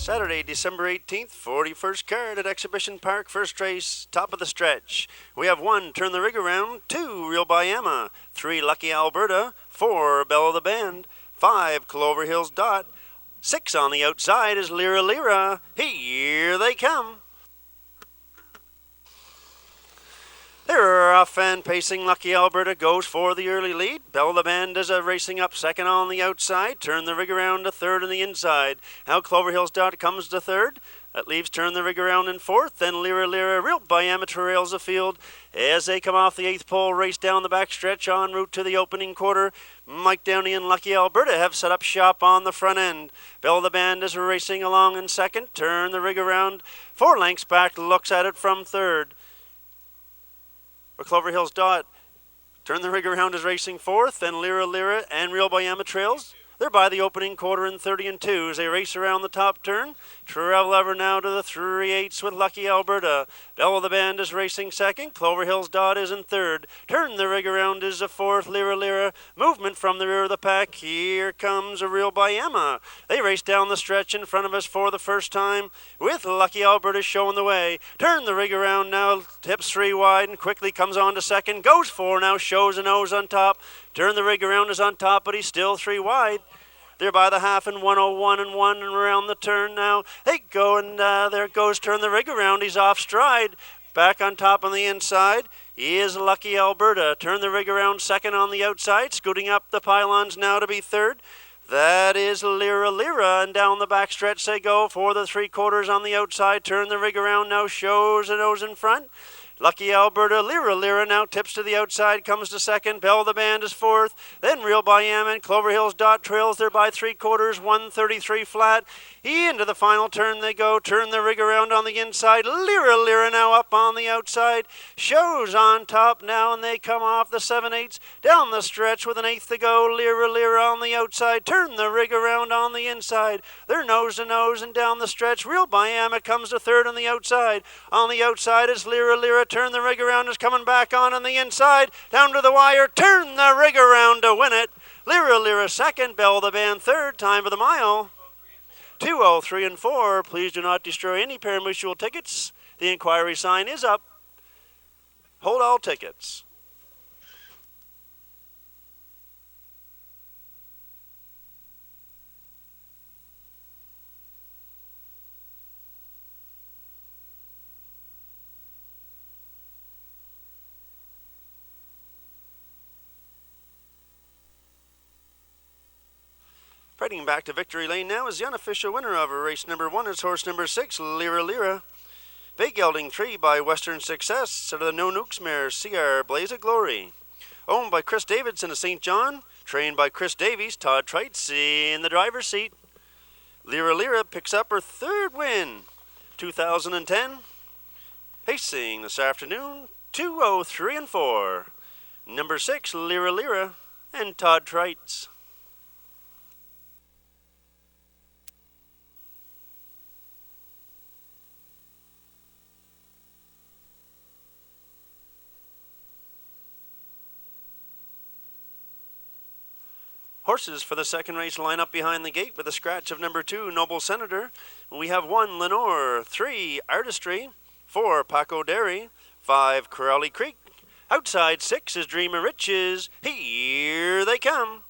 Saturday, December 18th, 41st card at Exhibition Park, first race, top of the stretch. We have 1, Turn the Rig Around, 2, Real by Emma, 3, Lucky Alberta, 4, Bell of the Band, 5, Clover Hills Dot, 6 on the outside is Lyra Lyra. Here they come. They're off and pacing. Lucky Alberta goes for the early lead. Bell of the Band is racing up second on the outside. Turn the Rig Around to third on the inside. Now Clover Hills Dot comes to third. That leaves Turn the Rig Around in fourth. Then Lyra Lyra, Real by Amateur rails the field. As they come off the eighth pole, race down the back stretch en route to the opening quarter. Mike Downey and Lucky Alberta have set up shop on the front end. Bell of the Band is racing along in second. Turn the Rig Around 4 lengths back, looks at it from third. For Clover Hills Dot, Turn the Rig Around is racing fourth, then Lyra Lyra and Real by Emma trails. They're by the opening quarter in 30 and 2 as they race around the top turn. Travel over now to the 3/8 with Lucky Alberta. Bell of the Band is racing second. Clover Hills Dot is in third. Turn the Rig Around is a fourth. Lyra Lyra. Movement from the rear of the pack. Here comes a Real by Emma. They race down the stretch in front of us for the first time with Lucky Alberta showing the way. Turn the Rig Around now. Tips 3 wide and quickly comes on to second. Goes 4 now. Shows a nose on top. Turn the Rig Around is on top, but he's still 3 wide. They're by the half and 101 and 1 and around the turn now. They go and there goes Turn the Rig Around. He's off stride. Back on top on the inside is Lucky Alberta. Turn the Rig Around second on the outside. Scooting up the pylons now to be third. That is Lyra Lyra, and down the back stretch they go for the 3/4 on the outside. Turn the Rig Around now shows a nose in front. Lucky Alberta, Lyra Lyra now tips to the outside, comes to second. Bell of the Band is fourth. Then Real by Emma and Clover Hills Dot trails there by 3/4, 133 flat. Into the final turn they go. Turn the Rig Around on the inside. Lyra Lyra now up on the outside. Shows on top now, and they come off the 7/8 down the stretch with an eighth to go. Lyra Lyra on the outside. Turn the Rig Around on the inside. They're nose to nose and down the stretch. Real by Emma comes to third on the outside. On the outside is Lyra Lyra. Turn the Rig Around is coming back on the inside. Down to the wire. Turn the Rig Around to win it. Lyra Lyra second. Bell of the Band third. Time for the mile. 2:03 and 4. Please do not destroy any parimutuel tickets. The inquiry sign is up. Hold all tickets. Fighting back to victory lane now is the unofficial winner of race number 1 is horse number 6, Lyra Lyra. Big gelding 3 by Western Success out of the No Nukes mare, CR Blaze of Glory. Owned by Chris Davidson of St. John, trained by Chris Davies, Todd Trites in the driver's seat. Lyra Lyra picks up her 3rd win, 2010. Pacing this afternoon, 2:03 and 4. Number 6, Lyra Lyra, and Todd Trites. Horses for the second race line up behind the gate with a scratch of number 2, Noble Senator. We have 1, Lenore, 3, Artistry, 4, Paco Dairy, 5, Crowley Creek. Outside 6 is Dream of Riches. Here they come.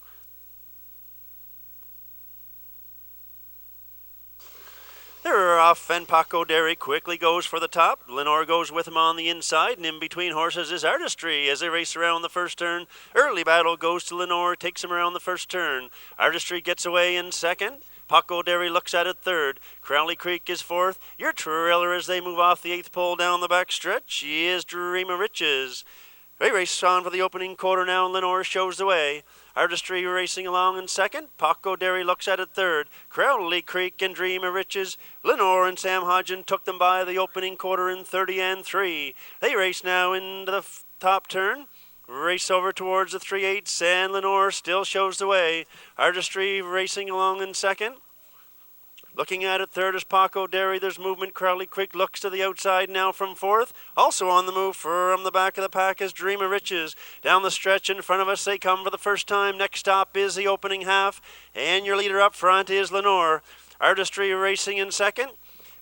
They're off, and Paco Dairy quickly goes for the top. Lenore goes with him on the inside, and in between horses is Artistry as they race around the first turn. Early battle goes to Lenore, takes him around the first turn. Artistry gets away in second. Paco Dairy looks at it third. Crowley Creek is fourth. Your trailer as they move off the 8th pole down the back stretch is Dream of Riches. They race on for the opening quarter now, and Lenore shows the way. Artistry racing along in second. Paco Dairy looks at it third. Crowley Creek and Dream of Riches. Lenore and Sam Hodgin took them by the opening quarter in 30 and 3. They race now into the top turn. Race over towards the 3/8, and Lenore still shows the way. Artistry racing along in second. Looking at it third is Paco Dairy. There's movement. Crowley Creek looks to the outside now from fourth. Also on the move from the back of the pack is Dream of Riches. Down the stretch in front of us they come for the first time. Next stop is the opening half. And your leader up front is Lenore. Artistry racing in second.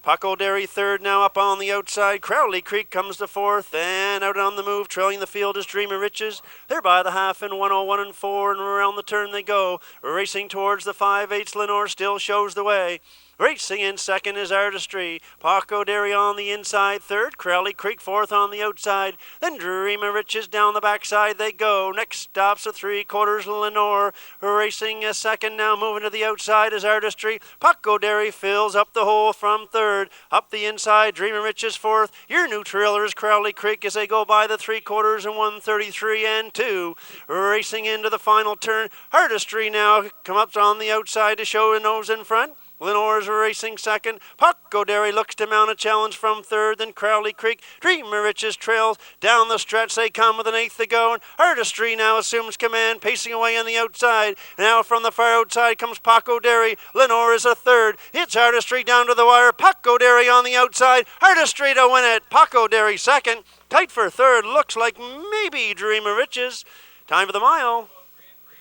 Paco Dairy third, now up on the outside. Crowley Creek comes to fourth, and out on the move, trailing the field is Dream of Riches. They're by the half in 101 and 4, and around the turn they go. Racing towards the 5/8, Lenore still shows the way. Racing in second is Artistry. Paco Dairy on the inside third. Crowley Creek fourth on the outside. Then Dream of Riches down the backside they go. Next stops the 3/4 Lenore. Racing a second now, moving to the outside is Artistry. Paco Dairy fills up the hole from third. Up the inside, Dream of Riches fourth. Your new trailer is Crowley Creek as they go by the 3/4 in 1:33 and 2. Racing into the final turn. Artistry now come up on the outside to show the nose in front. Lenore's racing second. Paco Dairy looks to mount a challenge from third. Then Crowley Creek. Dream of Riches trails. Down the stretch they come with an eighth to go. And Artistry now assumes command, pacing away on the outside. Now from the far outside comes Paco Dairy. Lenore is a third. It's Artistry down to the wire. Paco Dairy on the outside. Artistry to win it. Paco Dairy second. Tight for third. Looks like maybe Dream of Riches. Time for the mile.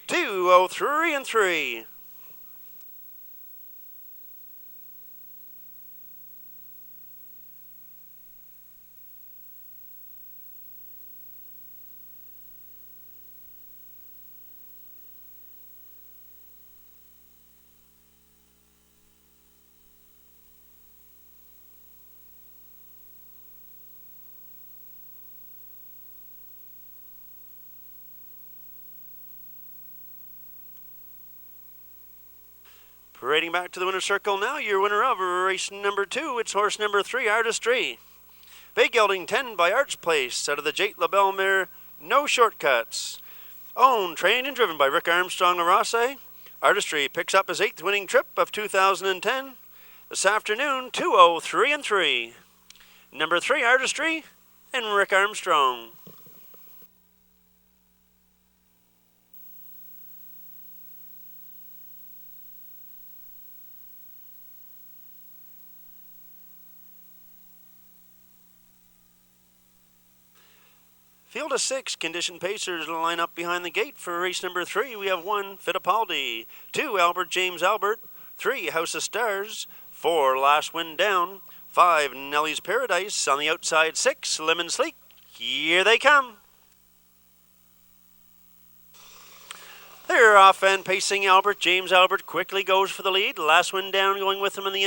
2:03 and 3. Parading back to the winner's circle now, your winner of race number 2, it's horse number 3, Artistry. Bay gelding 10 by Arch Place out of the Jate LaBelle mare, No Shortcuts. Owned, trained, and driven by Rick Armstrong of Raceway. Artistry picks up his 8th winning trip of 2010. This afternoon, 2:03 and 3. Number 3, Artistry, and Rick Armstrong. Field of 6 condition pacers line up behind the gate for race number 3. We have 1, Fittipaldi, 2, Albert James Albert, 3, House of Stars, 4, Last Wind Down, 5, Nellie's Paradise, on the outside 6, Slim and Sleek. Here they come. They're off and pacing. Albert James Albert quickly goes for the lead. Last Wind Down going with him on the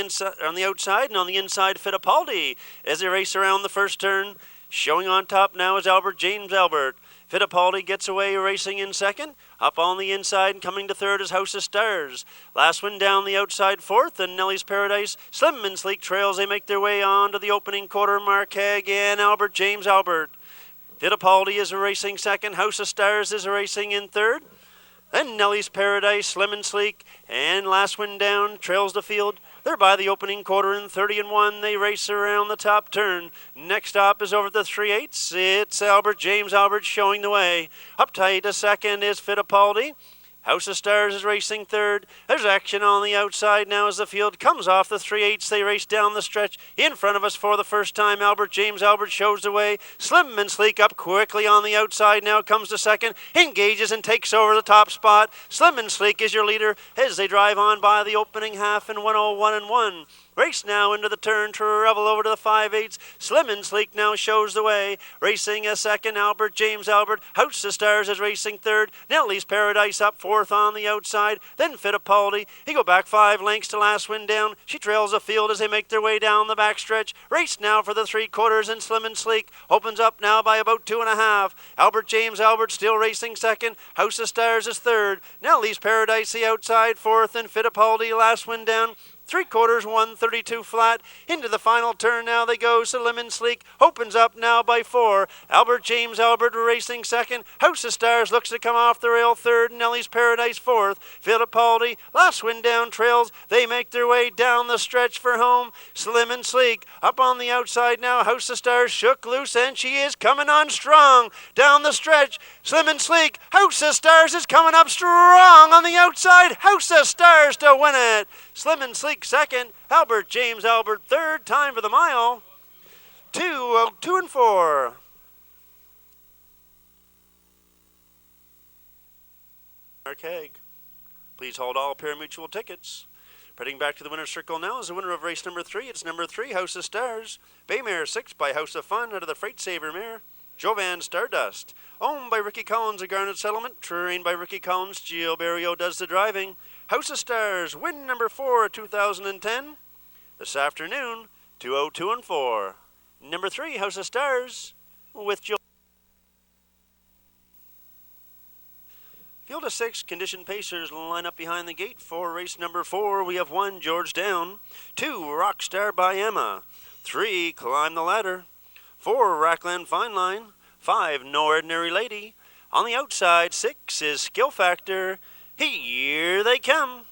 outside, and on the inside Fittipaldi as they race around the first turn. Showing on top now is Albert James Albert. Fittipaldi gets away racing in second. Up on the inside and coming to third is House of Stars. Last Wind Down the outside fourth, and Nellie's Paradise. Slim and Sleek trails. They make their way on to the opening quarter mark. Again, Albert James Albert. Fittipaldi is racing second. House of Stars is racing in third. Then Nellie's Paradise, Slim and Sleek, and Last Wind Down trails the field. They're by the opening quarter in 30 and 1. They race around the top turn. Next stop is over the 3/8. It's Albert James Albert showing the way. Up tight a second is Fittipaldi. House of Stars is racing third. There's action on the outside now as the field comes off the 3/8. They race down the stretch. In front of us for the first time, Albert James Albert shows the way. Slim and Sleek up quickly on the outside now comes to second. Engages and takes over the top spot. Slim and Sleek is your leader as they drive on by the opening half in 1:01 and 1. Race now into the turn to revel over to the 5/8. Slim and Sleek now shows the way. Racing a second, Albert James Albert. House of Stars is racing third. Nellie's Paradise up fourth on the outside. Then Fittipaldi. He go back 5 lengths to Last Wind Down. She trails the field as they make their way down the backstretch. Race now for the 3/4, and Slim and Sleek opens up now by about 2.5. Albert James Albert still racing second. House of Stars is third. Nellie's Paradise the outside fourth, and Fittipaldi Last Wind Down. 3/4, 132 flat. Into the final turn now they go. Slim and Sleek opens up now by 4. Albert James Albert racing second. House of Stars looks to come off the rail third. Nellie's Paradise fourth. Fittipaldi, Last Wind Down trails. They make their way down the stretch for home. Slim and Sleek up on the outside now. House of Stars shook loose, and she is coming on strong down the stretch. Slim and Sleek, House of Stars is coming up strong on the outside. House of Stars to win it. Slim and Sleek second, Albert James Albert third. Time for the mile. 2:02 and 4. Keg. Please hold all pari-mutuel tickets. Heading back to the winner's circle now is the winner of race number 3. It's number 3, House of Stars. Baymare 6 by House of Fun out of the Freight Saver mare. Jovan Stardust. Owned by Ricky Collins of Garnet Settlement. Trained by Ricky Collins. Gio Barrio does the driving. House of Stars, win number 4 of 2010. This afternoon, 2:02 and 4. Number 3, House of Stars with Joe. Field of 6 condition pacers line up behind the gate. For race number 4, we have 1, George Down. 2, Rockstar by Emma. 3, Climb the Ladder. 4, Rackland Fine Line. 5, No Ordinary Lady. On the outside, 6 is Skill Factor. Here they come.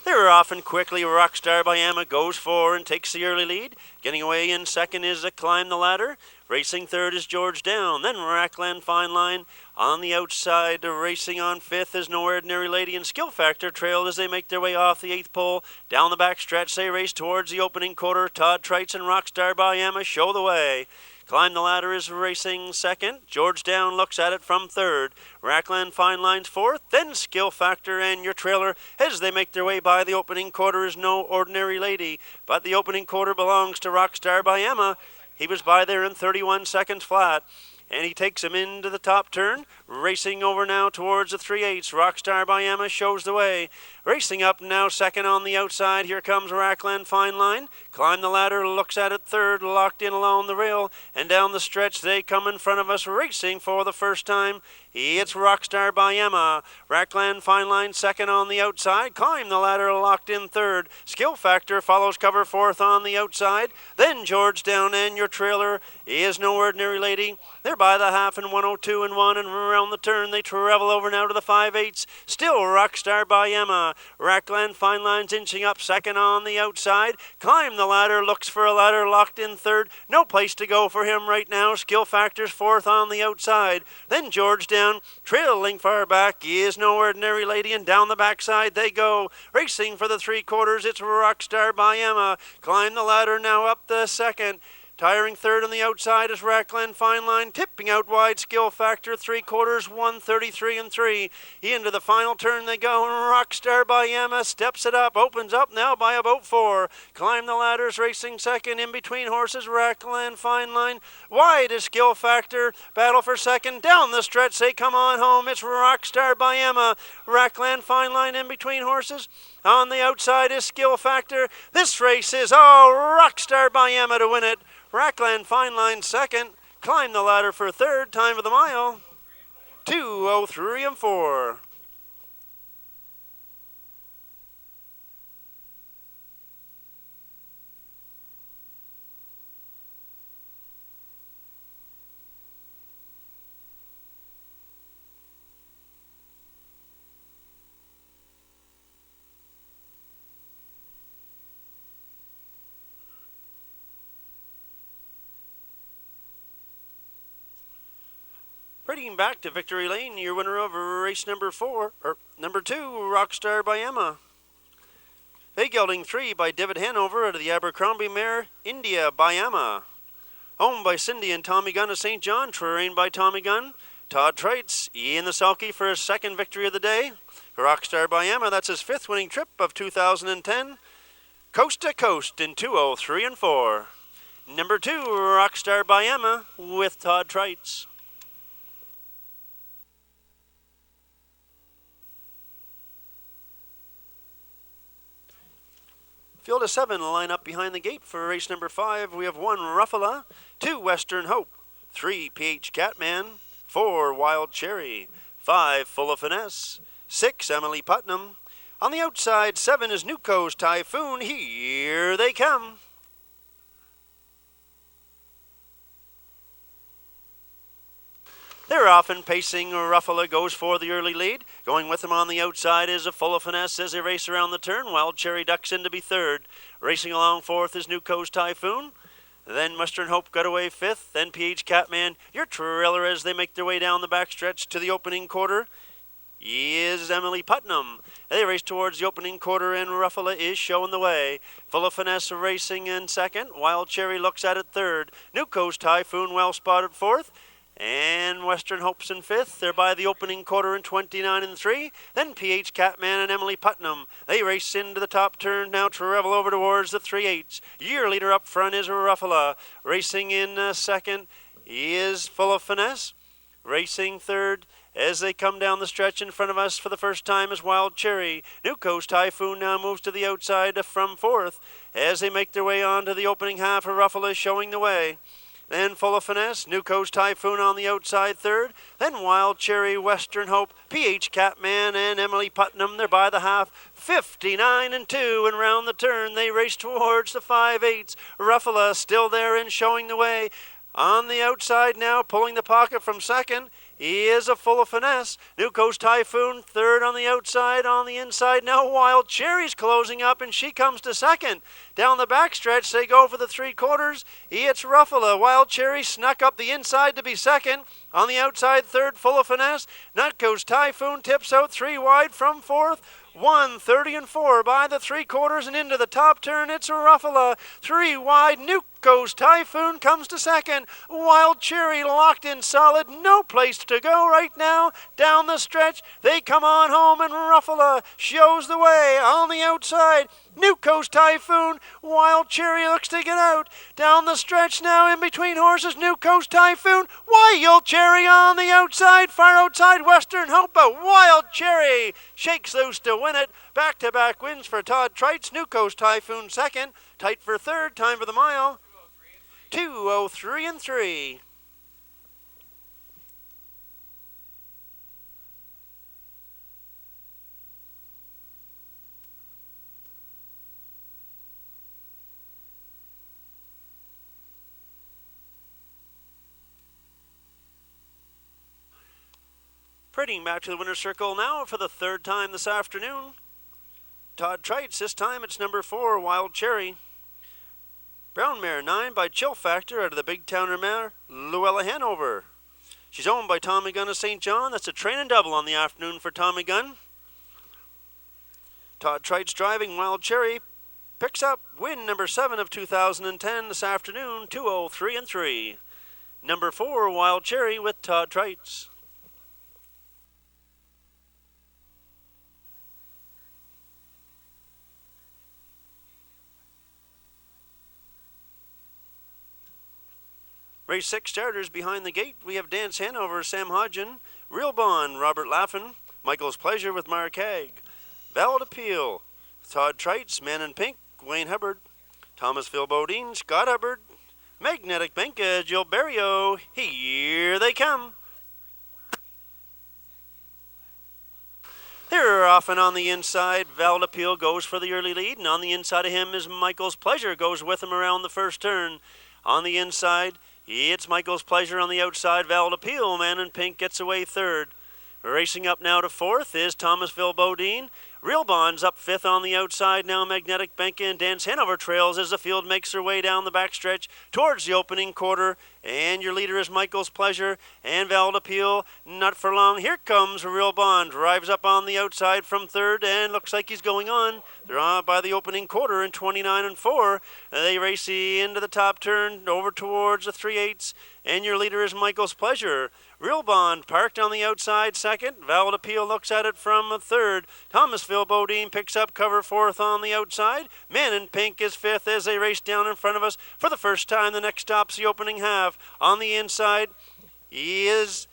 They're off and quickly. Rockstar by Emma goes for and takes the early lead. Getting away in second is a Climb the Ladder. Racing third is George Down. Then Rackland Fine Line. On the outside, racing on fifth is No Ordinary Lady, and Skill Factor trailed as they make their way off the 8th pole. Down the back stretch, they race towards the opening quarter. Todd Trites and Rockstar by Emma show the way. Climb the Ladder is racing second. George Down looks at it from third. Rackland Fine Line's fourth. Then Skill Factor and your trailer as they make their way by the opening quarter is No Ordinary Lady. But the opening quarter belongs to Rockstar by Emma. He was by there in 31 seconds flat. And he takes him into the top turn. Racing over now towards the 3/8. Rockstar by Emma shows the way. Racing up now second on the outside. Here comes Rackland Fine Line. Climb the Ladder looks at it third. Locked in along the rail. And down the stretch they come in front of us. Racing for the first time. It's Rockstar by Emma. Rackland Fine Line second on the outside. Climb the Ladder locked in third. Skill Factor follows cover fourth on the outside. Then George Down and your trailer is No Ordinary Lady. They're by the half in 1:02 and 1, and around the turn they travel over now to the 5/8. Still Rockstar by Emma. Rackland Fine Line's inching up second on the outside. Climb the Ladder looks for a ladder locked in third. No place to go for him right now. Skill Factor's fourth on the outside. Then George Down, trailing far back, is No Ordinary Lady, and down the backside they go. Racing for the 3/4, it's Rockstar by Emma. Climb the Ladder now up the second. Tiring third on the outside is Rackland Fine Line. Tipping out wide, Skill Factor, 3/4, 1:33 and 3. Into the final turn they go. Rockstar by Emma steps it up, opens up now by about 4. Climb the Ladders racing second. In between horses, Rackland Fine Line. Wide is Skill Factor. Battle for second. Down the stretch they come on home. It's Rockstar by Emma. Rackland Fine Line in between horses. On the outside is Skill Factor. This race is Rockstar by Emma to win it. Rackland Fine Line second. Climb the Ladder for third. Time of the mile, 2:03 and 4. Bringing back to Victory Lane, your winner of race number 2, Rockstar by Emma. A Gelding 3 by David Hanover out of the Abercrombie mare, India by Emma. Owned by Cindy and Tommy Gunn of St. John, trained by Tommy Gunn. Todd Trites, Ian the Sulky for his second victory of the day. Rockstar by Emma, that's his 5th winning trip of 2010. Coast to coast in 2:03 and 4. Number 2, Rockstar by Emma with Todd Trites. Field of 7 line up behind the gate for race number 5. We have 1, Ruffala, 2, Western Hope, 3, PH Catman, 4, Wild Cherry, 5, Full of Finesse, 6, Emily Putnam. On the outside, 7 is Nuco's Typhoon. Here they come. They're off and pacing. Ruffala goes for the early lead. Going with them on the outside is a Full of Finesse as they race around the turn. Wild Cherry ducks in to be third. Racing along fourth is Nuco's Typhoon. Then Western Hope got away fifth. Then PH Catman, your trailer as they make their way down the backstretch to the opening quarter is Emily Putnam. They race towards the opening quarter and Ruffala is showing the way. Full of Finesse racing in second. Wild Cherry looks at it third. Nuco's Typhoon well spotted fourth. And Western Hope's in fifth. They're by the opening quarter in 29-3. Then PH Catman and Emily Putnam. They race into the top turn now to revel over towards the 3/8. Year leader up front is Ruffalo. Racing in second is Full of Finesse. Racing third as they come down the stretch in front of us for the first time is Wild Cherry. New Coast Typhoon now moves to the outside from fourth. As they make their way on to the opening half, Ruffalo is showing the way. Then Full of Finesse, New Coast Typhoon on the outside third. Then Wild Cherry, Western Hope, PH Catman, and Emily Putnam. They're by the half, 59-2. And round the turn, they race towards the 5/8. Ruffalo still there and showing the way. On the outside now, pulling the pocket from second. He is a Full of Finesse. New Coast Typhoon, third on the outside. On the inside now, Wild Cherry's closing up, and she comes to second. Down the backstretch, they go for the 3/4. It's Ruffalo. Wild Cherry snuck up the inside to be second. On the outside, third, Full of Finesse. New Coast Typhoon tips out 3 wide from fourth. 1:30-4 by the 3/4 and into the top turn. It's Ruffalo. 3 wide. New Coast Typhoon comes to second. Wild Cherry locked in solid. No place to go right now. Down the stretch, they come on home, and Ruffalo shows the way on the outside. New Coast Typhoon. Wild Cherry looks to get out. Down the stretch now in between horses. New Coast Typhoon. Wild Cherry on the outside. Far outside Western Hope. But Wild Cherry shakes loose to win it. Back-to-back wins for Todd Trites. New Coast Typhoon second. Tight for third. Time for the mile. 2:03-3. Parading back to the winner's circle now for the third time this afternoon. Todd Trites, this time it's number 4, Wild Cherry. Brown mare 9 by Chill Factor out of the Big Towner mare, Luella Hanover. She's owned by Tommy Gunn of St. John. That's a train and double on the afternoon for Tommy Gunn. Todd Trites driving. Wild Cherry picks up win number 7 of 2010 this afternoon, 2:03-3. Number 4, Wild Cherry with Todd Trites. Race 6 starters behind the gate. We have Dance Hanover, Sam Hodgen, Real Bond, Robert Laffin, Michael's Pleasure with Mark Haig, Valid Appeal, Todd Trites, Man in Pink, Wayne Hubbard, Thomas Phil Bodine, Scott Hubbard, Magnetic Pink, Jill Berrio. Here they come. They're off and on the inside. Valid Appeal goes for the early lead, and on the inside of him is Michael's Pleasure, goes with him around the first turn. On the inside, it's Michael's Pleasure. On the outside, Valid Appeal. Man in Pink gets away third. Racing up now to fourth is Thomasville Bodine. Real Bond's up fifth on the outside now. Magnetic Benka and Dance Hanover trails as the field makes their way down the backstretch towards the opening quarter. And your leader is Michael's Pleasure and Valid Appeal. Not for long. Here comes Real Bond. Drives up on the outside from third and looks like he's going on. They're on by the opening quarter in 29-4. They race into the top turn over towards the 3/8. And your leader is Michael's Pleasure. Real Bond parked on the outside second. Valid Appeal looks at it from third. Thomasville Bodine picks up cover fourth on the outside. Man in Pink is fifth as they race down in front of us for the first time. The next stop's the opening half. On the inside, he is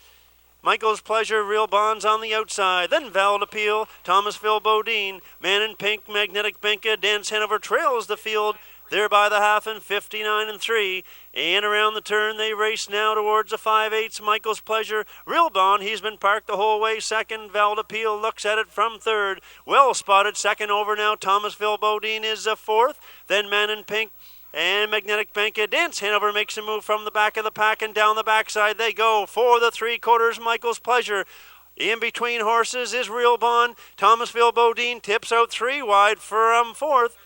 Michael's Pleasure. Real Bond's on the outside. Then Valid Appeal, Thomasville Bodine, Man in Pink, Magnetic Benka, Dance Hanover trails the field. They're by the half in 59-3. And around the turn, they race now towards the 5/8. Michael's Pleasure. Real Bond, he's been parked the whole way second. Valid Appeal looks at it from third. Well spotted second over now. Thomasville Bodine is fourth. Then Man in Pink and Magnetic Benka. Dance Hanover makes a move from the back of the pack, and down the backside they go for the 3/4. Michael's Pleasure. In between horses is Real Bond. Thomasville Bodine tips out 3 wide from fourth.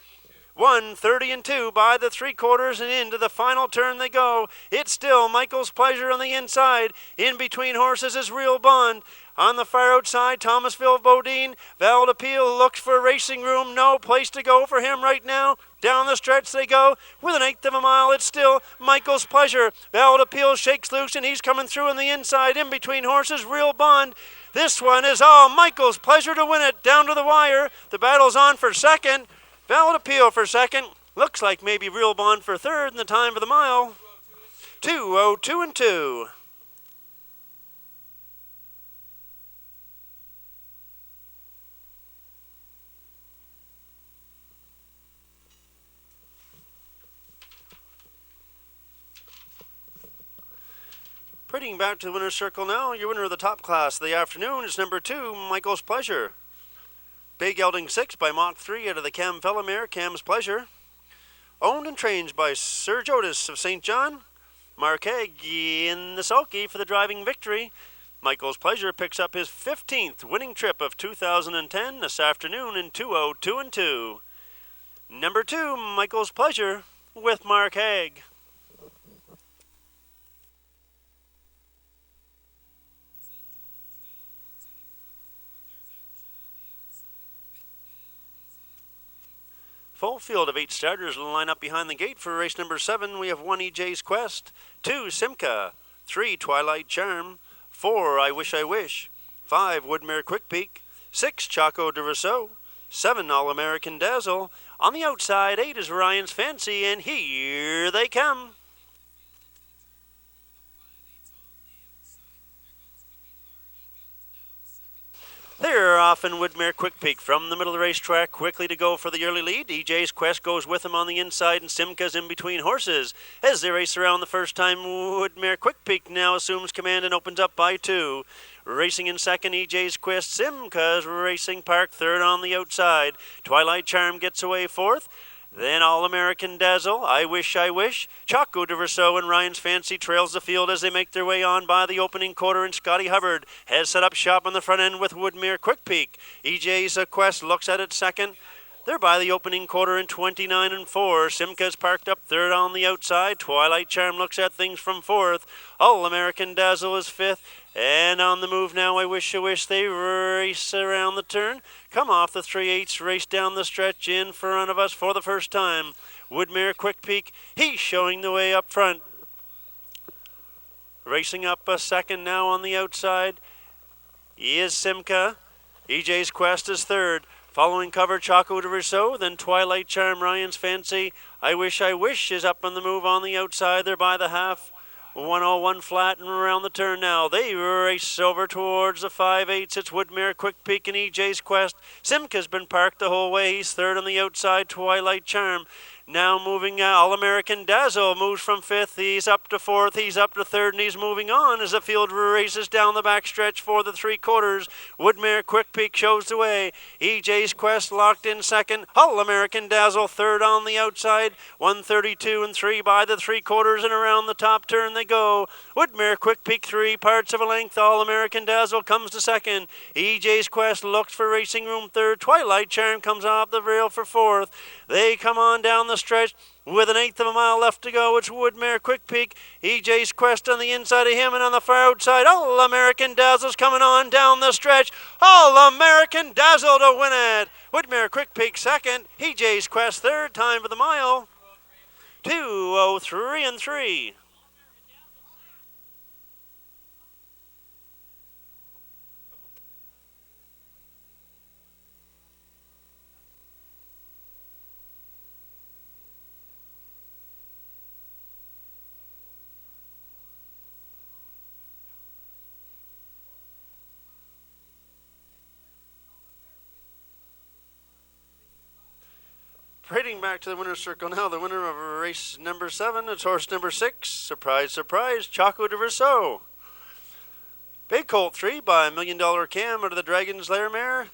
1:30 and 2 by the 3/4 and into the final turn they go. It's still Michael's Pleasure on the inside. In between horses is Real Bond. On the far outside, Thomasville Bodine. Valid Appeal looks for racing room. No place to go for him right now. Down the stretch they go. With an eighth of a mile, it's still Michael's Pleasure. Valid Appeal shakes loose, and he's coming through on the inside. In between horses, Real Bond. This one is all Michael's Pleasure to win it. Down to the wire. The battle's on for second. Valid Appeal for second. Looks like maybe Real Bond for third, and the time for the mile. 2:02 and 2. Prettying back to the winner's circle now. Your winner of the top class of the afternoon is number 2, Michael's Pleasure. Big Gelding 6 by Mach 3 out of the Cam Fella mare, Cam's Pleasure. Owned and trained by Sir Jodis of St. John. Mark Haig in the sulky for the driving victory. Michael's Pleasure picks up his 15th winning trip of 2010 this afternoon in 2:02 and 2. Number 2, Michael's Pleasure with Mark Haig. Full field of 8 starters will line up behind the gate for race number 7. We have 1 EJ's Quest, 2 Simca, 3 Twilight Charm, 4 I Wish I Wish, 5 Woodmere Quick Peak, 6 Choco de Rousseau, 7 All American Dazzle. On the outside, 8 is Ryan's Fancy, and here they come. They're off in Woodmere Quick Peak from the middle of the racetrack, quickly to go for the early lead. EJ's Quest goes with him on the inside, and Simca's in between horses. As they race around the first time, Woodmere Quick Peak now assumes command and opens up by 2. Racing in second, EJ's Quest. Simca's Racing Park third on the outside. Twilight Charm gets away fourth. Then All American Dazzle, I Wish I Wish, Choco de Rousseau and Ryan's Fancy trails the field as they make their way on by the opening quarter, and Scotty Hubbard has set up shop on the front end with Woodmere Quick Peak. EJ's Quest looks at it second. They're by the opening quarter in 29 and 4. Simca's parked up third on the outside. Twilight Charm looks at things from fourth. All American Dazzle is fifth. And on the move now, I Wish I Wish. They race around the turn. Come off the 3/8, race down the stretch in front of us for the first time. Woodmere Quick Peak, he's showing the way up front. Racing up a second now on the outside is Simca. EJ's Quest is third. Following cover, Choco de Rousseau, then Twilight Charm, Ryan's Fancy. I Wish I Wish is up on the move on the outside. They're by the half. 101 flat and around the turn now. They race over towards the 5/8. It's Woodmere Quick Peak and EJ's Quest. Simca's been parked the whole way. He's third on the outside. Twilight Charm. Now moving, All American Dazzle moves from fifth. He's up to fourth. He's up to third, and he's moving on as the field races down the back stretch for the 3/4. Woodmere Quick Peak shows the way. EJ's Quest locked in second. All American Dazzle third on the outside. 1:32 and 3 by the 3/4, and around the top turn they go. Woodmere Quick Peak 3/parts of a length. All American Dazzle comes to second. EJ's Quest looks for racing room third. Twilight Charm comes off the rail for fourth. They come on down the stretch with an eighth of a mile left to go. It's Woodmere Quick Peak. EJ's Quest on the inside of him, and on the far outside, All American Dazzle's coming on down the stretch. All American Dazzle to win it. Woodmere Quick Peak second. EJ's Quest third. Time for the mile. 2:03 and 3. Heading back to the winner's circle now, the winner of race number 7, it's horse number 6, surprise, surprise, Choco de Rousseau. Big Colt 3 by $1 Million Cam out of the Dragon's Lair mare.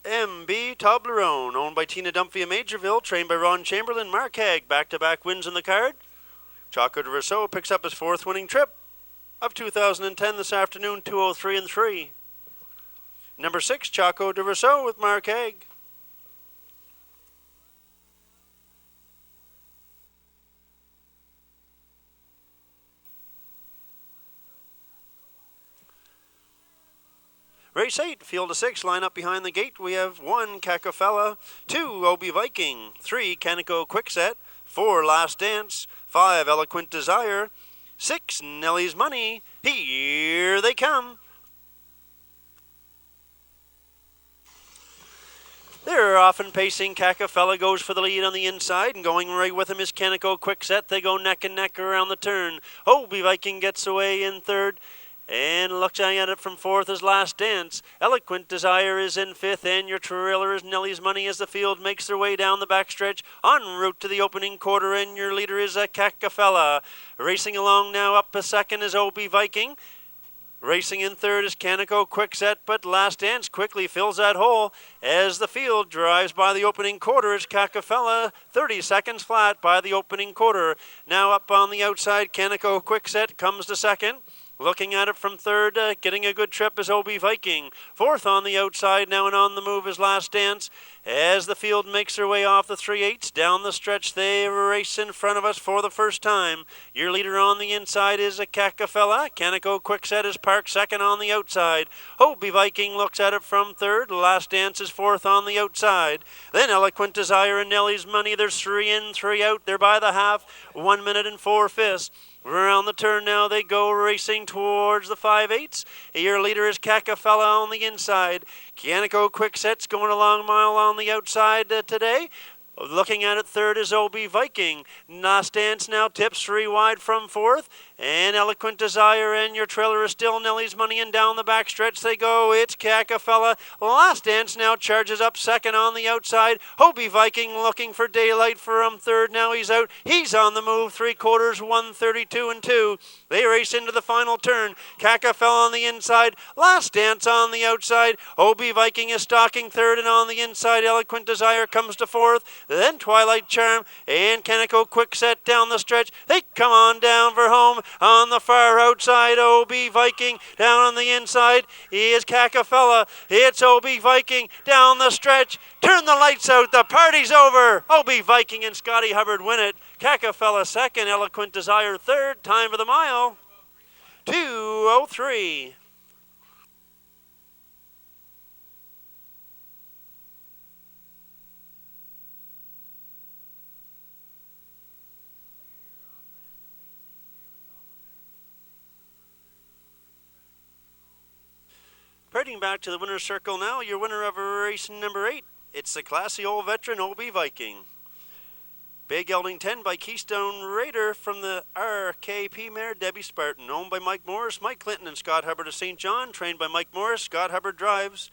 MB Toblerone, owned by Tina Dumphy of Majorville, trained by Ron Chamberlain. Mark Haig, back-to-back wins in the card. Choco de Rousseau picks up his 4th winning trip of 2010 this afternoon, 2:03 and 3. Number 6, Choco de Rousseau with Mark Haig. Race 8, field of 6, line up behind the gate. We have 1, Cacafella, 2, Obi Viking, 3, Canico Quickset, 4, Last Dance, 5, Eloquent Desire, 6, Nellie's Money. Here they come. They're often pacing. Cacafella goes for the lead on the inside, and going right with him is Canico Quickset. They go neck and neck around the turn. Obi Viking gets away in third, and looking at it from fourth is Last Dance. Eloquent Desire is in fifth, and your trailer is Nellie's Money as the field makes their way down the backstretch en route to the opening quarter, and your leader is a Cacafella. Racing along now up a second is Obi Viking. Racing in third is Canico Quickset, but Last Dance quickly fills that hole as the field drives by the opening quarter. It's Cacafella, 30 seconds flat by the opening quarter. Now up on the outside, Canico Quickset comes to second. Looking at it from third, getting a good trip is Obi Viking. Fourth on the outside now, and on the move is Last Dance. As the field makes their way off the 3/8 down the stretch, they race in front of us for the first time. Your leader on the inside is a Cacafella. Canico Quickset is parked second on the outside. Obi Viking looks at it from third. Last Dance is fourth on the outside. Then Eloquent Desire and Nellie's Money. There's 3 in, 3 out. They're by the half. 1 minute and 4/5. Around the turn now they go, racing towards the 5/8. Your leader is Cacafella on the inside. Canico Quickset's going along a mile on the outside today. Looking at it, third is Obi Viking. Last Dance now tips 3 wide from fourth. And Eloquent Desire and your trailer is still Nellie's Money, and down the backstretch they go. It's Cacafella. Last Dance now charges up second on the outside. Obi Viking looking for daylight from third. Now he's out. He's on the move. 3/4, 1:32 and 2. They race into the final turn. Cacafella on the inside. Last Dance on the outside. Obi Viking is stalking third, and on the inside Eloquent Desire comes to fourth. Then Twilight Charm and Canico Quickset down the stretch. They come on down for home. On the far outside, Obi Viking. Down on the inside is Cacafella. It's Obi Viking down the stretch. Turn the lights out. The party's over. Obi Viking and Scotty Hubbard win it. Cacafella second. Eloquent Desire third. Time for the mile, 2:03. Heading back to the winner's circle now, your winner of race number 8. It's the classy old veteran Obi Viking. Big gelding 10 by Keystone Raider from the RKP mare Debbie Spartan. Owned by Mike Morris, Mike Clinton, and Scott Hubbard of St. John. Trained by Mike Morris, Scott Hubbard drives.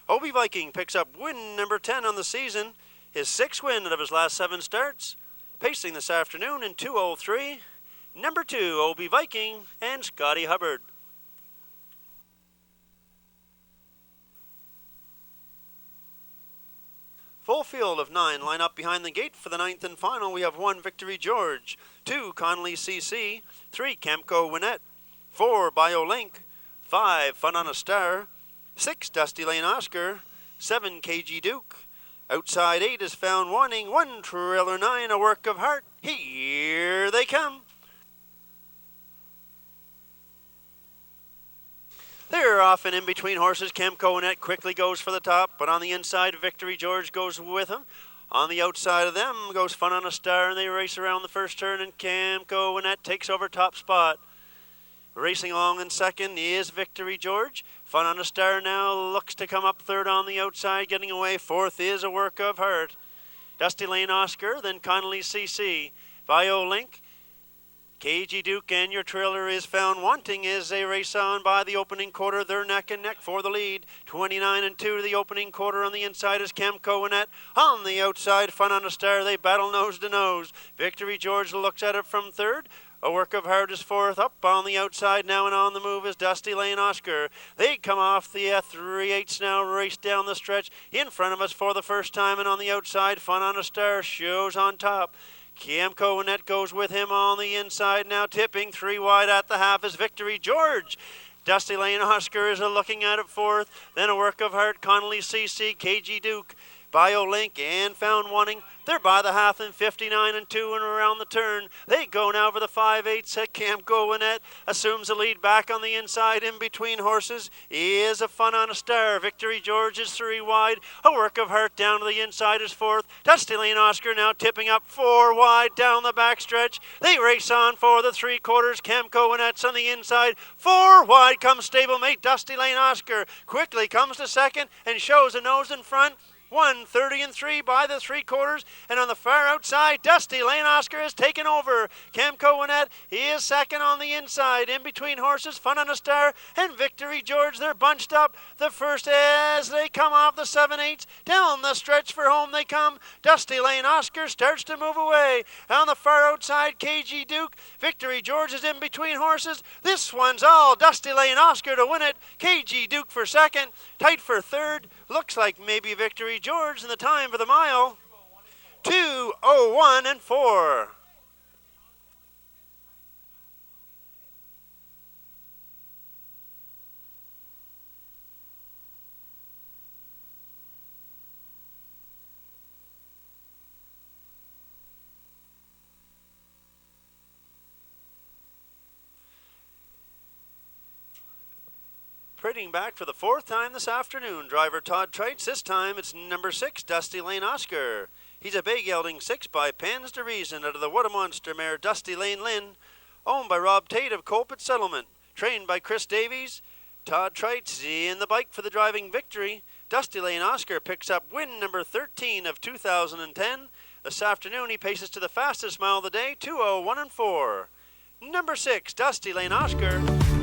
Obi Viking picks up win number 10 on the season. His 6th win out of his last 7 starts. Pacing this afternoon in 2:03. Number 2, Obi Viking and Scotty Hubbard. Full field of 9 line up behind the gate for the 9th and final. We have 1, Victory George, 2, Connolly CC, 3, Camco Winnett, 4, BioLink, 5, Fun on a Star, 6, Dusty Lane Oscar, 7, KG Duke. Outside 8 is Found Wanting, 1, Trailer 9, A Work of Heart. Here they come. They're off and in between horses. Camco Winnett quickly goes for the top, but on the inside, Victory George goes with him. On the outside of them goes Fun on a Star, and they race around the first turn, and Camco Winnett takes over top spot. Racing along in second is Victory George. Fun on a Star now looks to come up third on the outside, getting away. Fourth is A Work of Heart. Dusty Lane Oscar, then Connolly CC. BioLink, KG Duke, and your trailer is Found Wanting as they race on by the opening quarter. They're neck and neck for the lead. 29 and 2 to the opening quarter. On the inside is Camco Winnett. On the outside, Fun on a Star. They battle nose to nose. Victory George looks at it from third. A Work of Heart is fourth. Up on the outside now, and on the move is Dusty Lane Oscar. They come off the 3/8 now, race down the stretch in front of us for the first time, and on the outside, Fun on a Star shows on top. Camco Winnett goes with him on the inside now, tipping 3 wide at the half is Victory George. Dusty Lane Oscar is looking at it fourth. Then A Work of Heart, Connolly CC, KG Duke. BioLink and Found Wanting. They're by the half in 59 and 2 and around the turn. They go now for the 5/8 at Camp Gowinet. Assumes the lead back on the inside in between horses. Is a Fun on a Star. Victory George is 3 wide. A Work of Heart down to the inside is 4th. Dusty Lane Oscar now tipping up 4 wide down the backstretch. They race on for the 3/4. Camp Gowanet's on the inside. 4 wide comes stablemate Dusty Lane Oscar. Quickly comes to second and shows a nose in front. 1:30 and 3 by the 3/4, and on the far outside, Dusty Lane Oscar has taken over. Camco Winnett, he is second on the inside. In between horses, Fun on a Star and Victory George. They're bunched up. The first as they come off the 7/8, down the stretch for home they come. Dusty Lane Oscar starts to move away. On the far outside, KG Duke. Victory George is in between horses. This one's all Dusty Lane Oscar to win it. KG Duke for second. Tight for third. Looks like maybe Victory George, and the time for the mile, 2:01 and 4. Parading back for the 4th time this afternoon, driver Todd Treitz. This time it's number 6, Dusty Lane Oscar. He's a big gelding 6 by Pens de Reason out of the What a Monster mare Dusty Lane Lynn, owned by Rob Tate of Colpit Settlement, trained by Chris Davies. Todd Treitz in the bike for the driving victory. Dusty Lane Oscar picks up win number 13 of 2010. This afternoon he paces to the fastest mile of the day, 2:01 and 4. Number 6, Dusty Lane Oscar.